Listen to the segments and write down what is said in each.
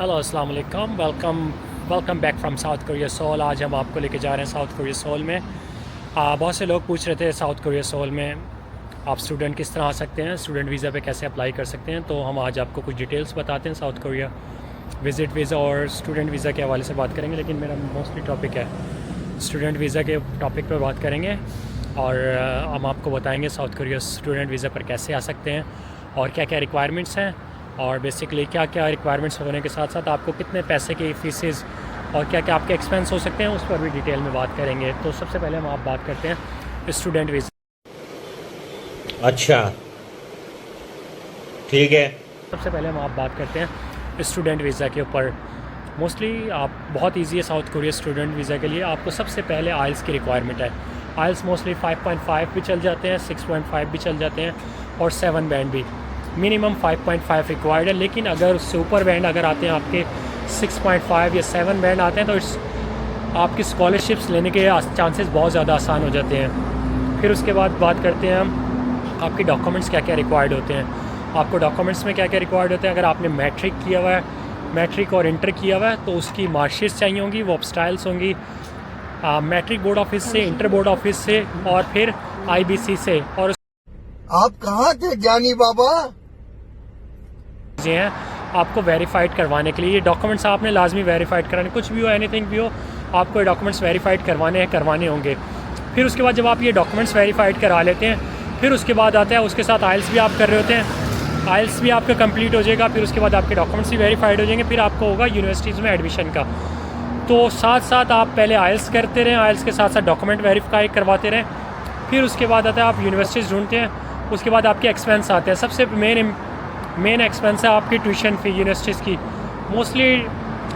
Hello अस्सलाम वालेकुम welcome back from South Korea Seoul. आज हम आपको लेके जा रहे हैं साउथ कोरिया सोल में। बहुत से लोग पूछ रहे थे साउथ कोरिया सोल में आप स्टूडेंट किस तरह आ सकते हैं, स्टूडेंट वीज़ा पे कैसे अप्लाई कर सकते हैं। तो हम आज आपको कुछ डिटेल्स बताते हैं साउथ कोरिया विज़िट वीज़ा और स्टूडेंट वीज़ा के हवाले से बात करेंगे, लेकिन मेरा मोस्टली टॉपिक है स्टूडेंट वीज़ा के टॉपिक पर बात करेंगे। और हम आपको बताएंगे साउथ कोरिया स्टूडेंट वीज़ा पर कैसे आ सकते हैं और क्या क्या रिक्वायरमेंट्स हैं, और बेसिकली क्या क्या रिक्वायरमेंट्स होने के साथ साथ आपको कितने पैसे की फ़ीसेस और क्या क्या आपके एक्सपेंस हो सकते हैं, उस पर भी डिटेल में बात करेंगे। तो सबसे पहले हम आप बात करते हैं स्टूडेंट वीज़ा। अच्छा, ठीक है। सबसे पहले हम आप बात करते हैं स्टूडेंट वीज़ा के ऊपर। मोस्टली आप बहुत इजी है साउथ कोरिया स्टूडेंट वीज़ा के लिए। आपको सबसे पहले आइल्स की रिक्वायरमेंट है। आइल्स मोस्टली 5.5 भी चल जाते हैं, 6.5 भी चल जाते हैं और 7 बैंड भी। मिनिमम 5.5 रिक्वायर्ड है, लेकिन अगर उससे ऊपर बैंड अगर आते हैं आपके 6.5 या 7 बैंड आते हैं तो आपकी स्कॉलरशिप्स लेने के चांसेस बहुत ज़्यादा आसान हो जाते हैं। फिर उसके बाद बात करते हैं हम आपके डॉक्यूमेंट्स क्या क्या रिक्वायर्ड होते हैं। आपको डॉक्यूमेंट्स में क्या क्या रिक्वायर्ड होते हैं। अगर आपने मैट्रिक किया हुआ है, मैट्रिक और इंटर किया हुआ है, तो उसकी मार्कशीट्स चाहिए होंगी, वो स्टाइल्स होंगी मैट्रिक बोर्ड ऑफिस से, इंटर बोर्ड ऑफिस से और फिर IBC से। और आप कहाँ थे ज्ञानी बाबा? चीज़ें हैं आपको वेरीफाइड करवाने के लिए। ये डॉक्यूमेंट्स आपने लाजमी वेरीफाइड कराने, कुछ भी हो, एनीथिंग भी हो, आपको ये डॉक्यूमेंट्स वेरीफाइड करवाने होंगे। फिर उसके बाद जब आप ये डॉक्यूमेंट्स वेरीफाइड करा लेते हैं, फिर उसके बाद आता है, उसके साथ आइल्स भी आप कर रहे होते हैं, आइल्स भी आपका कंप्लीट हो जाएगा। फिर उसके बाद आपके डॉक्यूमेंट्स भी वेरीफाइड हो जाएंगे। फिर आपको होगा यूनिवर्सिटीज़ में एडमिशन का। तो साथ साथ आप पहले आइल्स करते रहें, आइल्स के साथ साथ डॉक्यूमेंट वेरीफाई करवाते रहें। फिर उसके बाद आता है आप यूनिवर्सिटीज़ ढूंढते हैं। उसके बाद आपके एक्सपेंस आते हैं। सबसे मेन एक्सपेंस है आपकी ट्यूशन फ़ी यूनिवर्सिटीज़ की। मोस्टली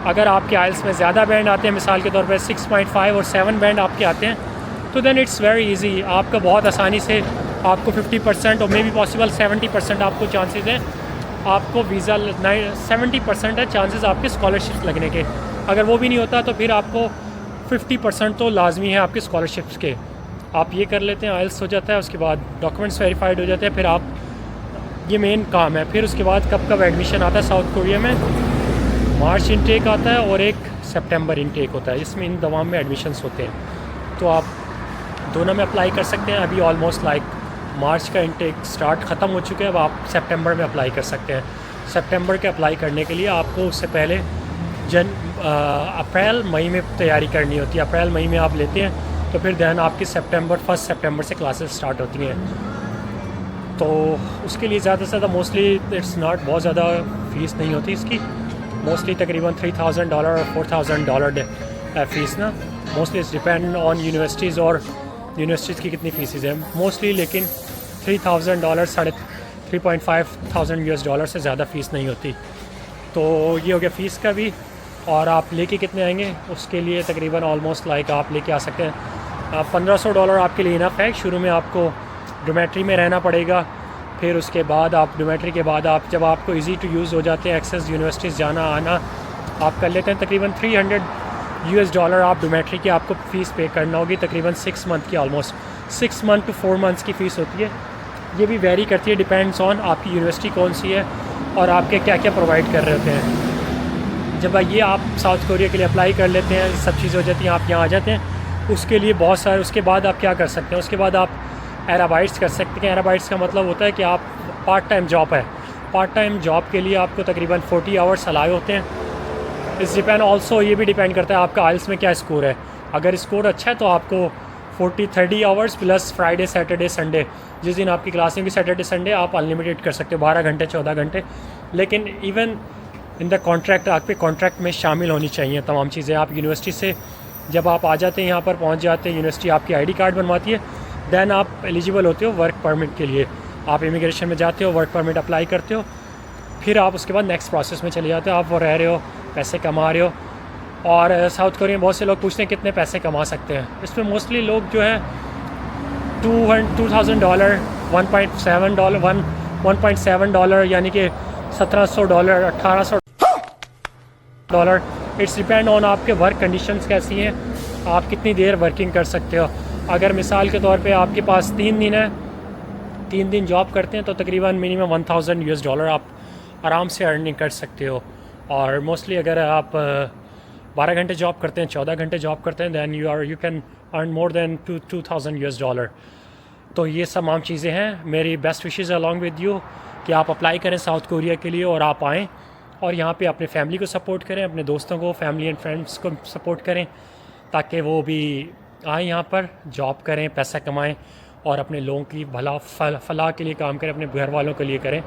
अगर आपके आइल्स में ज़्यादा बैंड आते हैं, मिसाल के तौर पे 6.5 और 7 बैंड आपके आते हैं, तो देन इट्स वेरी इजी। आपका बहुत आसानी से आपको 50% और मे बी पॉसिबल 70% आपको चांसेस हैं आपको वीज़ा 70% है चांसेस आपके स्कॉलरशिप्स लगने के। अगर वो भी नहीं होता तो फिर आपको 50% तो लाजमी है आपके स्कॉलरशिप्स के। आप ये कर लेते हैं, आइल्स हो जाता है, उसके बाद डॉक्यूमेंट्स वेरीफाइड हो जाते हैं, फिर आप ये मेन काम है। फिर उसके बाद कब एडमिशन आता है साउथ कोरिया में, मार्च इनटेक आता है और एक सितंबर इनटेक होता है, जिसमें इन दवाम में एडमिशन्स होते हैं। तो आप दोनों में अप्लाई कर सकते हैं। अभी ऑलमोस्ट लाइक मार्च का इनटेक स्टार्ट ख़त्म हो चुके हैं, अब आप सितंबर में अप्लाई कर सकते हैं। सितंबर के अप्लाई करने के लिए आपको उससे पहले अप्रैल मई में तैयारी करनी होती है। अप्रैल मई में आप लेते हैं तो फिर दैन आपकी 1 सितंबर से क्लासेस स्टार्ट होती हैं। तो उसके लिए ज़्यादा से ज़्यादा मोस्टली इट्स नॉट बहुत ज़्यादा फ़ीस नहीं होती इसकी। मोस्टली तकरीबन $3,000 और $4,000 फ़ीस ना। Mostly it's depend on universities और यूनिवर्सिटीज़ की कितनी फ़ीसेस हैं मोस्टली, लेकिन $3,000 $3,500 से ज़्यादा फ़ीस नहीं होती। तो ये हो गया फ़ीस का भी। और आप लेके कितने आएंगे उसके लिए तकरीबन ऑलमोस्ट लाइक आप लेके आ सकते हैं $1,500 आपके लिए इनफ है। शुरू में आपको डोमेट्री में रहना पड़ेगा। फिर उसके बाद आप डोमेट्री के बाद आप जब आपको इजी टू यूज़ हो जाते हैं, एक्सेस यूनिवर्सिटीज़ जाना आना आप कर लेते हैं, तकरीबन $300 आप डोमेट्री की आपको फ़ीस पे करना होगी। तकरीबन 6 मंथ की, ऑलमोस्ट 6 मंथ टू 4 मंथ्स की फ़ीस होती है। ये भी वेरी करती है, डिपेंड्स ऑन आपकी यूनिवर्सिटी कौन सी है और आपके क्या क्या प्रोवाइड कर रहे होते हैं। जब ये आप साउथ कोरिया के लिए अप्लाई कर लेते हैं, सब चीज़ें हो जाती हैं, आप यहाँ आ जाते हैं, उसके लिए बहुत सारे, उसके बाद आप क्या कर सकते हैं, उसके बाद आप एराबाइट्स कर सकते हैं। एराबाइट्स का मतलब होता है कि आप पार्ट टाइम जॉब है, पार्ट टाइम जॉब के लिए आपको तकरीबन 40 आवर्स अलाउ होते हैं। इस डिपेंड ऑल्सो ये भी डिपेंड करता है आपका आइल्स में क्या स्कोर है। अगर स्कोर अच्छा है तो आपको 30 hours plus Friday Saturday Sunday, जिस दिन आपकी क्लास होगी सैटरडे संडे, आप अनलिमिटेड कर सकते हो 12 घंटे 14 घंटे। लेकिन इवन इन द कॉन्ट्रैक्ट, आपके कॉन्ट्रैक्ट में शामिल होनी चाहिए तमाम चीज़ें। आप यूनिवर्सिटी से जब आप आ जाते हैं, यहाँ पर पहुँच जाते हैं, यूनिवर्सिटी आपकी ID कार्ड बनवाती है, दैन आप एलिजिबल होते हो वर्क परमिट के लिए। आप इमिग्रेशन में जाते हो, वर्क परमिट अप्लाई करते हो, फिर आप उसके बाद नेक्स्ट प्रोसेस में चले जाते हो। आप वो रह रहे हो, पैसे कमा रहे हो। और साउथ कोरिया में बहुत से लोग पूछते हैं कितने पैसे कमा सकते हैं। इसमें मोस्टली लोग जो है $2,000 $1.7 यानी कि $1,700 $1,800। इट्स डिपेंड ऑन आपके वर्क कंडीशंस कैसी हैं, आप कितनी देर वर्किंग कर सकते हो। अगर मिसाल के तौर पे आपके पास 3 दिन है, 3 दिन जॉब करते हैं, तो तकरीबन मिनिमम $1,000 आप आराम से अर्निंग कर सकते हो। और मोस्टली अगर आप 12 घंटे जॉब करते हैं, 14 घंटे जॉब करते हैं, then you can earn more than 2000 US dollar. तो ये तमाम चीज़ें हैं। मेरी best wishes along with you कि आप अप्लाई करें साउथ कोरिया के लिए और आप आएँ और यहाँ पे अपने फैमिली को सपोर्ट करें, अपने दोस्तों को, फैमिली एंड फ्रेंड्स को सपोर्ट करें, ताकि वो भी आएँ यहाँ पर, जॉब करें, पैसा कमाएं और अपने लोगों की फलाह के लिए काम करें, अपने घर वालों के लिए करें,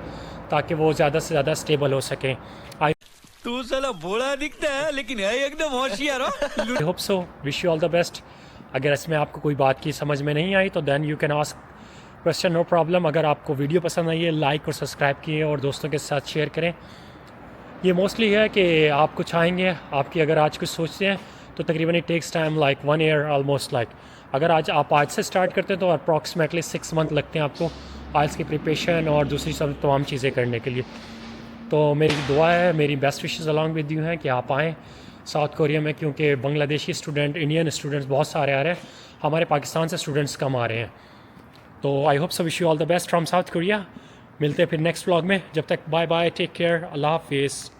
ताकि वो ज़्यादा से ज़्यादा स्टेबल हो सकें। आई तू साला भोला दिखता है लेकिन है एकदम होशियार हो। Hope so, wish you all the best. अगर इसमें आपको कोई बात की समझ में नहीं आई तो then you can ask question, no problem. अगर आपको वीडियो पसंद आई है, लाइक और सब्सक्राइब किए और दोस्तों के साथ शेयर करें। ये मोस्टली है कि आप कुछ आएंगे, आपकी अगर आज कुछ सोचते हैं तो तकरीबन it takes time like 1 year almost. Like अगर आज से स्टार्ट करते हैं तो अप्रॉक्सीमेटली 6 मंथ लगते हैं आपको आइल्स की प्रिपरेशन और दूसरी सब तमाम चीज़ें करने के लिए। तो मेरी दुआ है, मेरी best wishes along with you हैं कि आप आएँ साउथ कोरिया में, क्योंकि बांग्लादेशी स्टूडेंट, इंडियन स्टूडेंट्स बहुत सारे आ रहे हैं, हमारे पाकिस्तान से स्टूडेंट्स कम आ रहे हैं। तो I hope so, wish you all the best from South Korea. मिलते हैं फिर नेक्स्ट व्लॉग में, जब तक बाय बाय, टेक केयर, अल्लाह हाफिज़।